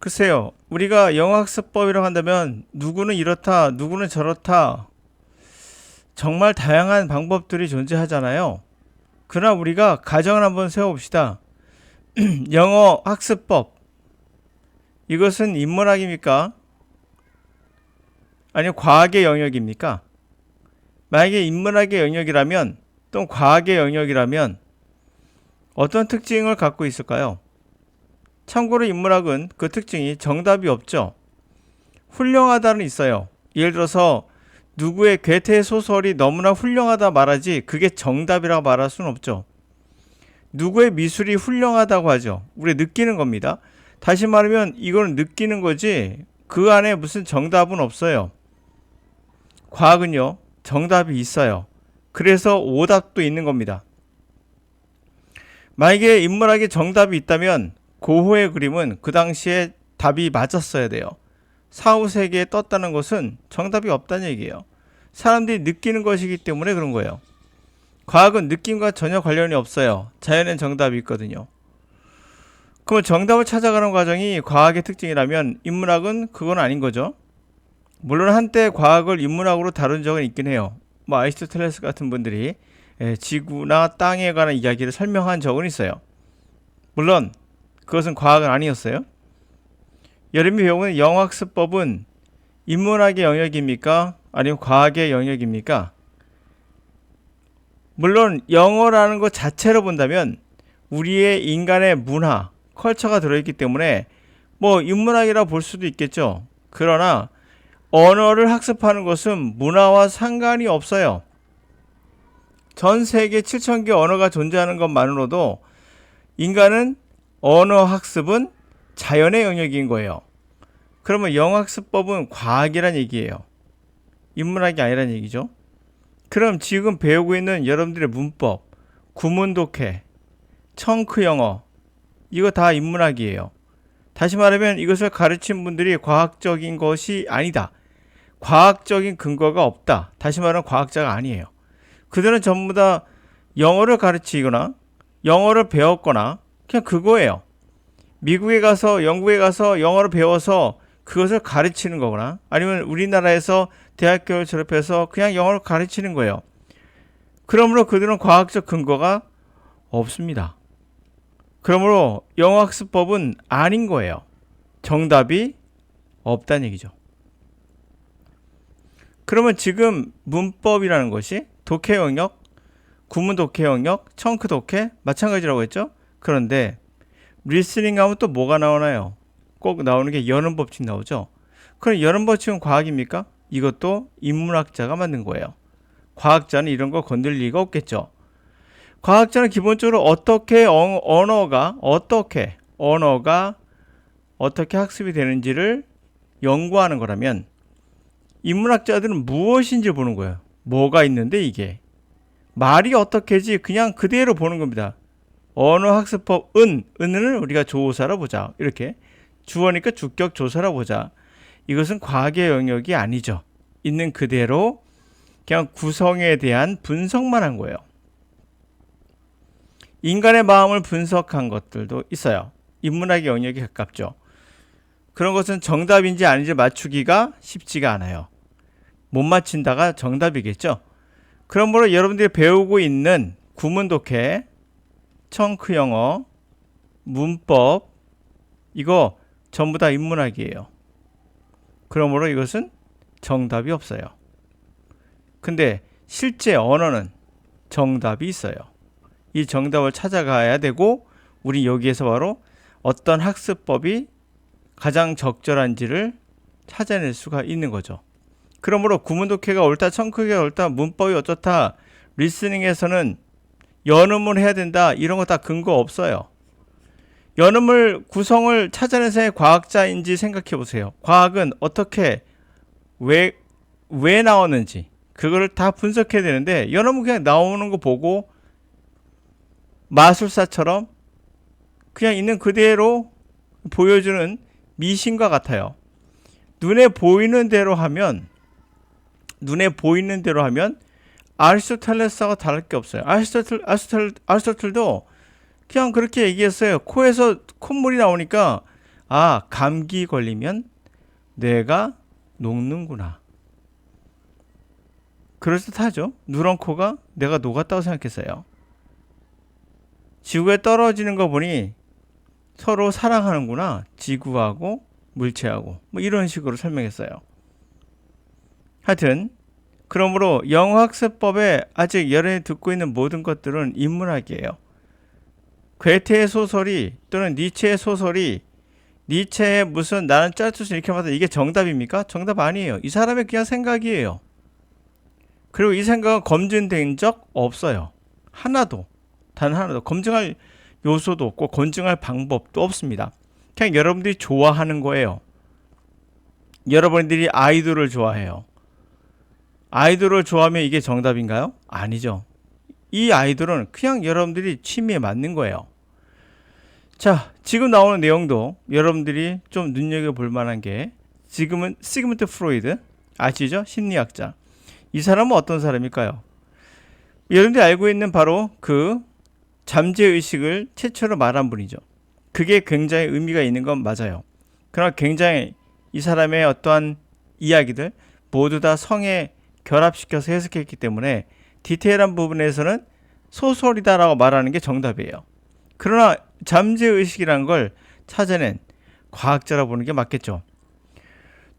글쎄요, 우리가 영어학습법이라고 한다면 누구는 이렇다, 누구는 저렇다, 정말 다양한 방법들이 존재하잖아요. 그러나 우리가 가정을 한번 세워봅시다. 영어 학습법, 이것은 인문학입니까? 아니면 과학의 영역입니까? 만약에 인문학의 영역이라면, 또 과학의 영역이라면 어떤 특징을 갖고 있을까요? 참고로 인문학은 그 특징이 정답이 없죠. 훌륭하다는 있어요. 예를 들어서 누구의 괴테 소설이 너무나 훌륭하다 말하지 그게 정답이라고 말할 수는 없죠. 누구의 미술이 훌륭하다고 하죠. 우리 느끼는 겁니다. 다시 말하면 이거는 느끼는 거지 그 안에 무슨 정답은 없어요. 과학은요, 정답이 있어요. 그래서 오답도 있는 겁니다. 만약에 인문학에 정답이 있다면 고흐의 그림은 그 당시에 답이 맞았어야 돼요. 사후세계에 떴다는 것은 정답이 없다는 얘기예요. 사람들이 느끼는 것이기 때문에 그런 거예요. 과학은 느낌과 전혀 관련이 없어요. 자연엔 정답이 있거든요. 그럼 정답을 찾아가는 과정이 과학의 특징이라면 인문학은 그건 아닌 거죠. 물론 한때 과학을 인문학으로 다룬 적은 있긴 해요. 아리스토텔레스 같은 분들이 지구나 땅에 관한 이야기를 설명한 적은 있어요. 물론 그것은 과학은 아니었어요. 여러분이 배우는 영어학습법은 인문학의 영역입니까? 아니면 과학의 영역입니까? 물론 영어라는 것 자체로 본다면 우리의 인간의 문화, 컬처가 들어있기 때문에 인문학이라 볼 수도 있겠죠. 그러나 언어를 학습하는 것은 문화와 상관이 없어요. 전 세계 7,000개 언어가 존재하는 것만으로도 인간은 언어 학습은 자연의 영역인 거예요. 그러면 영어학습법은 과학이란 얘기예요. 인문학이 아니란 얘기죠. 그럼 지금 배우고 있는 여러분들의 문법, 구문독해, 청크 영어, 이거 다 인문학이에요. 다시 말하면 이것을 가르친 분들이 과학적인 것이 아니다. 과학적인 근거가 없다. 다시 말하면 과학자가 아니에요. 그들은 전부 다 영어를 가르치거나 영어를 배웠거나 그냥 그거예요. 미국에 가서 영국에 가서 영어를 배워서 그것을 가르치는 거거나 아니면 우리나라에서 대학교를 졸업해서 그냥 영어를 가르치는 거예요. 그러므로 그들은 과학적 근거가 없습니다. 그러므로 영어학습법은 아닌 거예요. 정답이 없다는 얘기죠. 그러면 지금 문법이라는 것이 독해 영역, 구문 독해 영역, 청크 독해 마찬가지라고 했죠. 그런데 리스닝 하면 또 뭐가 나오나요? 꼭 나오는 게 연음 법칙 나오죠. 그럼 연음 법칙은 과학입니까? 이것도 인문학자가 만든 거예요. 과학자는 이런 거 건들 리가 없겠죠. 과학자는 기본적으로 어떻게 언어가 어떻게 학습이 되는지를 연구하는 거라면 인문학자들은 무엇인지 보는 거예요. 뭐가 있는데 이게 말이 어떻게지 그냥 그대로 보는 겁니다. 언어학습법 은을 우리가 조사로 보자. 이렇게 주어니까 주격 조사로 보자. 이것은 과학의 영역이 아니죠. 있는 그대로 그냥 구성에 대한 분석만 한 거예요. 인간의 마음을 분석한 것들도 있어요. 인문학의 영역에 가깝죠. 그런 것은 정답인지 아닌지 맞추기가 쉽지가 않아요. 못 맞힌다가 정답이겠죠. 그러므로 여러분들이 배우고 있는 구문독해, 청크 영어, 문법 이거 전부 다 인문학이에요. 그러므로 이것은 정답이 없어요. 근데 실제 언어는 정답이 있어요. 이 정답을 찾아가야 되고 우리 여기에서 바로 어떤 학습법이 가장 적절한지를 찾아낼 수가 있는 거죠. 그러므로 구문독해가 옳다, 청크가 옳다, 문법이 어떻다, 리스닝에서는 연음을 해야 된다 이런 거 다 근거 없어요. 연음을 구성을 찾아낸 사람이 과학자인지 생각해 보세요. 과학은 어떻게 왜 나오는지 그거를 다 분석해야 되는데 연음은 그냥 나오는 거 보고 마술사처럼 그냥 있는 그대로 보여주는 미신과 같아요. 눈에 보이는 대로 하면 아리스토텔레스하고 다를 게 없어요. 아리스토텔도 그냥 그렇게 얘기했어요. 코에서 콧물이 나오니까 아, 감기 걸리면 뇌가 녹는구나. 그럴듯하죠. 누런 코가 내가 녹았다고 생각했어요. 지구에 떨어지는 거 보니 서로 사랑하는구나. 지구하고 물체하고 뭐 이런 식으로 설명했어요. 하여튼 그러므로 영어학습법에 아직 여러분이 듣고 있는 모든 것들은 인문학이에요. 괴테의 소설이 또는 니체의 소설이 니체의 무슨 나는 짜투스 이렇게 봐도 이게 정답입니까? 정답 아니에요. 이 사람의 그냥 생각이에요. 그리고 이 생각은 검증된 적 없어요. 하나도. 단 하나도. 검증할 요소도 없고 검증할 방법도 없습니다. 그냥 여러분들이 좋아하는 거예요. 여러분들이 아이돌을 좋아해요. 아이돌을 좋아하면 이게 정답인가요? 아니죠. 이 아이돌은 그냥 여러분들이 취미에 맞는 거예요. 자, 지금 나오는 내용도 여러분들이 좀 눈여겨볼 만한 게 지금은 시그문드 프로이드 아시죠? 심리학자. 이 사람은 어떤 사람일까요? 여러분들이 알고 있는 바로 그 잠재의식을 최초로 말한 분이죠. 그게 굉장히 의미가 있는 건 맞아요. 그러나 굉장히 이 사람의 어떠한 이야기들 모두 다 성에 결합시켜서 해석했기 때문에 디테일한 부분에서는 소설이다라고 말하는 게 정답이에요. 그러나 잠재의식이라는 걸 찾아낸 과학자라고 보는 게 맞겠죠.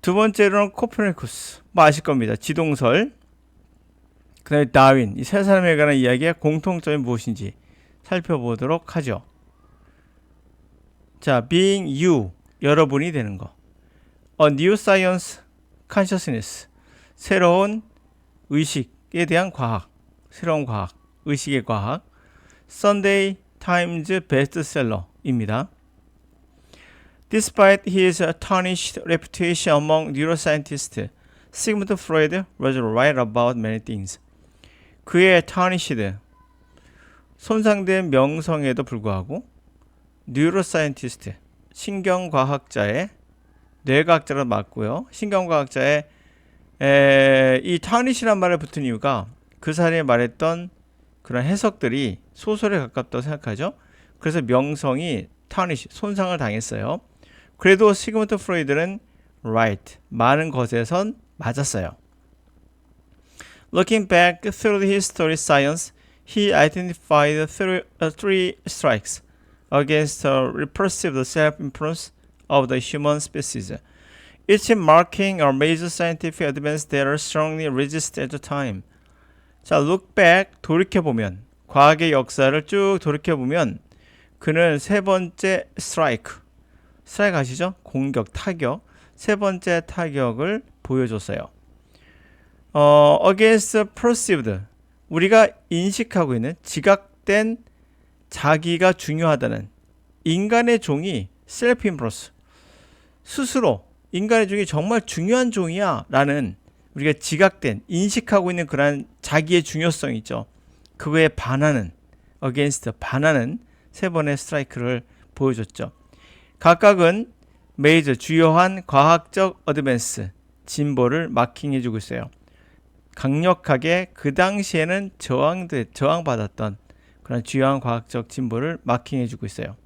두 번째로는 코페르니쿠스. 뭐 아실 겁니다. 지동설. 그 다음에 다윈. 이 세 사람에 관한 이야기의 공통점이 무엇인지 살펴보도록 하죠. 자, being you. 여러분이 되는 거. A new science consciousness. 새로운 의식에 대한 과학. 새로운 과학. 의식의 과학. Sunday Times bestseller입니다. Despite his tarnished reputation among neuroscientists, Sigmund Freud was right about many things. 그의 tarnished, 손상된 명성에도 불구하고 neuroscientist, 신경과학자의 뇌과학자로 맞고요. 신경과학자의 이 tarnish란 말에 붙은 이유가 그 사람이 말했던 그런 해석들이 소설에 가깝다고 생각하죠. 그래서 명성이 tarnish, 손상을 당했어요. 그래도 시그문드 프로이드는 right, 많은 것에선 맞았어요. Looking back through the history of science, he identified three strikes against the repressive self-influence of the human species, each marking a major scientific advance that are strongly resisted at the time. 자, look back, 돌이켜보면, 과학의 역사를 쭉 돌이켜보면 그는 세 번째 스트라이크 아시죠? 공격, 타격. 세 번째 타격을 보여줬어요. Against perceived, 우리가 인식하고 있는 지각된 자기가 중요하다는 인간의 종이 self-impress, 스스로 인간의 종이 정말 중요한 종이야 라는 우리가 지각된, 인식하고 있는 그러한 자기의 중요성이 있죠. 그거에 반하는, against, 반하는 세 번의 스트라이크를 보여줬죠. 각각은 메이저, 주요한 과학적 어드밴스, 진보를 마킹해주고 있어요. 강력하게 그 당시에는 저항받았던 그런 주요한 과학적 진보를 마킹해주고 있어요.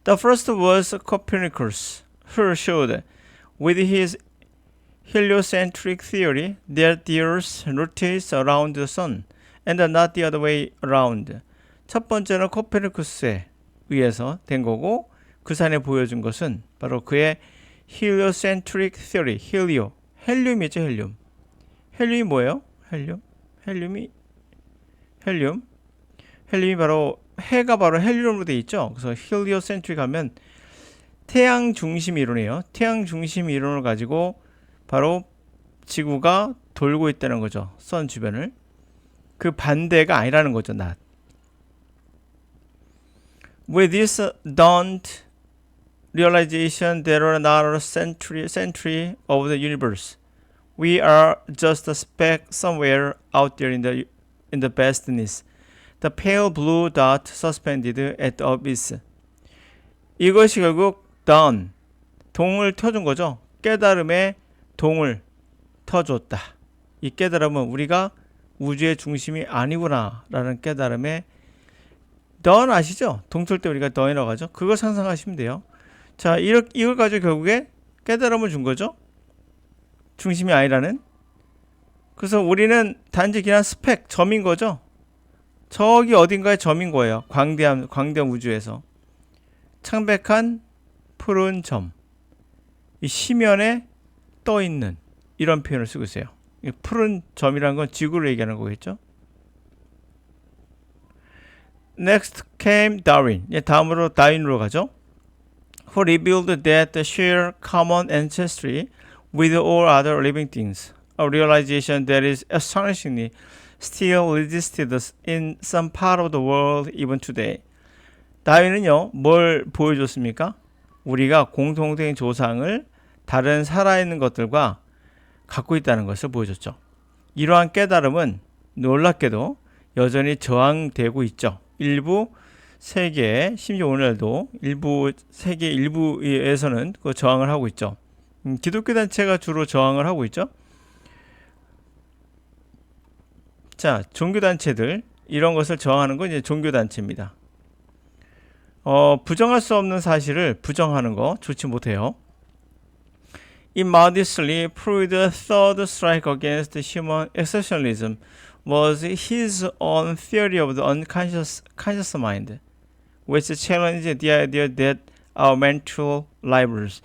The first was Copernicus, who showed with his heliocentric theory that the Earth rotates around the Sun and not the other way around. 첫 번째는 코페르니쿠스에 의해서 된 거고 그 사람이 보여준 것은 바로 그의 heliocentric theory, 헬륨이죠, 헬륨. 헬륨이 뭐예요? 헬륨이 바로 해가 바로 헬륨으로 되어 있죠. 그래서 heliocentric 하면 태양 중심 이론이에요. 태양 중심 이론을 가지고 바로 지구가 돌고 있다는 거죠. 선 주변을. 그 반대가 아니라는 거죠. not. With this dawned realization there are another century of the universe. We are just a speck somewhere out there in the vastness. The pale blue dot suspended at the abyss. 이것이 결국 dawn, 동을 켜준 거죠. 깨달음의 동을 터줬다. 이 깨달음은 우리가 우주의 중심이 아니구나 라는 깨달음의 done 아시죠? 동틀 때 우리가 done이라고 하죠. 그거 상상하시면 돼요. 자, 이걸 가지고 결국에 깨달음을 준 거죠. 중심이 아니라는. 그래서 우리는 단지 그냥 스펙, 점인 거죠. 저기 어딘가에 점인 거예요. 광대한 우주에서. 창백한 푸른 점. 이 시면에 떠 있는 이런 표현을 쓰고 있어요. 이 푸른 점이라는 건 지구를 얘기하는 거겠죠. Next came Darwin. 다음으로 다윈으로 가죠. Who revealed that the sheer common ancestry with all other living things, a realization that is astonishingly still resisted in some part of the world even today. 다윈은요, 뭘 보여줬습니까? 우리가 공통된 조상을 다른 살아있는 것들과 갖고 있다는 것을 보여줬죠. 이러한 깨달음은 놀랍게도 여전히 저항되고 있죠. 일부 세계, 심지어 오늘도 일부 세계 일부에서는 그 저항을 하고 있죠. 기독교 단체가 주로 저항을 하고 있죠. 자, 종교 단체들 이런 것을 저항하는 건 이제 종교 단체입니다. 부정할 수 없는 사실을 부정하는 거 좋지 못해요. Immodestly proved the third strike against human exceptionalism was his own theory of the conscious mind, which challenged the idea that our mental lives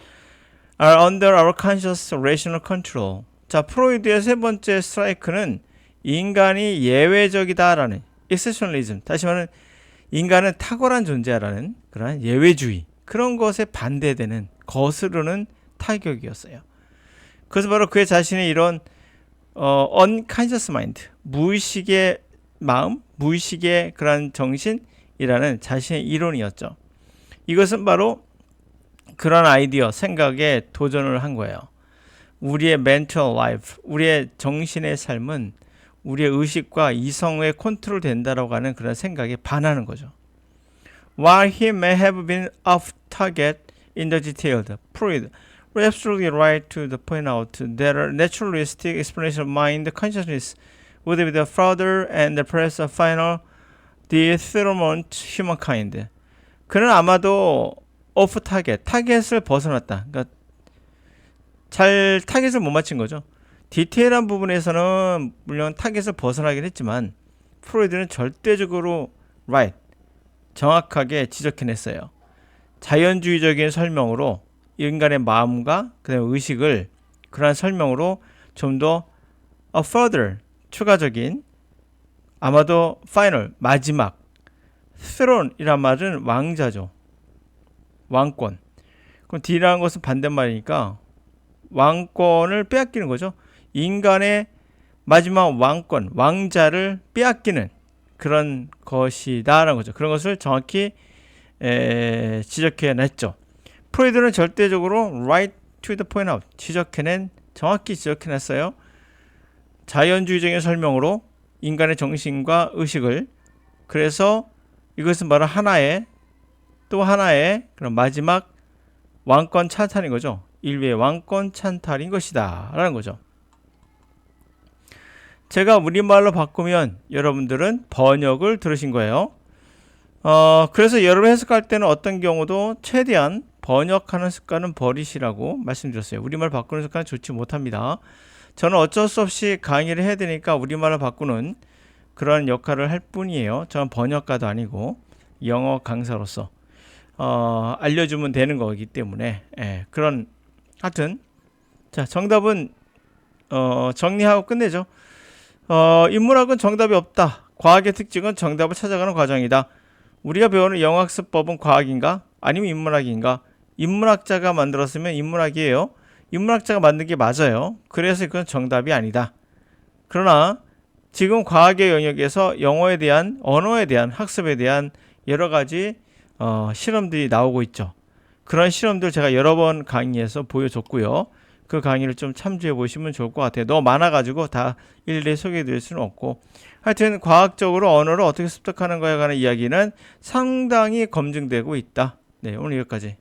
are under our conscious rational control. 자, 프로이드의 세 번째 스트라이크는 인간이 예외적이다라는 exceptionalism, 다시 말하면 인간은 탁월한 존재라는 그런 예외주의, 그런 것에 반대되는 거스르는 타격이었어요. 그래서 바로 그의 자신의 이런 unconscious mind, 무의식의 마음, 무의식의 그런 정신이라는 자신의 이론이었죠. 이것은 바로 그런 아이디어, 생각에 도전을 한 거예요. 우리의 mental life, 우리의 정신의 삶은 우리의 의식과 이성에 컨트롤 된다라고 하는 그런 생각에 반하는 거죠. While he may have been off target in the detailed, Freud was absolutely right to point out that a naturalistic explanation of mind consciousness would be the further and perhaps a final determinant humankind. 그는 아마도 off target, 타겟을 벗어났다. 그러니까 잘 타겟을 못 맞춘 거죠. 디테일한 부분에서는 물론 타겟을 벗어나긴 했지만 프로이드는 절대적으로 right, 정확하게 지적해냈어요. 자연주의적인 설명으로 인간의 마음과 그다음에 의식을 그러한 설명으로 좀 더 further, 추가적인, 아마도 final, 마지막, throne이란 말은 왕자죠. 왕권. 그럼 D라는 것은 반대말이니까 왕권을 빼앗기는 거죠. 인간의 마지막 왕권, 왕자를 빼앗기는 그런 것이다라는 거죠. 그런 것을 정확히 지적해냈죠. 프로이드는 절대적으로 right to the point out, 정확히 지적해냈어요. 자연주의적인 설명으로 인간의 정신과 의식을, 그래서 이것은 바로 또 하나의 그런 마지막 왕권 찬탈인 거죠. 인류의 왕권 찬탈인 것이다 라는 거죠. 제가 우리말로 바꾸면 여러분들은 번역을 들으신 거예요. 그래서 여러분 해석할 때는 어떤 경우도 최대한 번역하는 습관은 버리시라고 말씀드렸어요. 우리말 바꾸는 습관은 좋지 못합니다. 저는 어쩔 수 없이 강의를 해야 되니까 우리말을 바꾸는 그런 역할을 할 뿐이에요. 저는 번역가도 아니고 영어 강사로서 알려주면 되는 거기 때문에 하여튼 자, 정답은 정리하고 끝내죠. 인문학은 정답이 없다. 과학의 특징은 정답을 찾아가는 과정이다. 우리가 배우는 영학습법은 과학인가? 아니면 인문학인가? 인문학자가 만들었으면 인문학이에요. 인문학자가 만든 게 맞아요. 그래서 그건 정답이 아니다. 그러나 지금 과학의 영역에서 영어에 대한, 언어에 대한 학습에 대한 여러 가지 실험들이 나오고 있죠. 그런 실험들 제가 여러 번 강의에서 보여줬고요. 그 강의를 좀 참조해 보시면 좋을 것 같아요. 너무 많아가지고 다 일일이 소개해 드릴 수는 없고, 하여튼 과학적으로 언어를 어떻게 습득하는 거에 관한 이야기는 상당히 검증되고 있다. 네, 오늘 여기까지.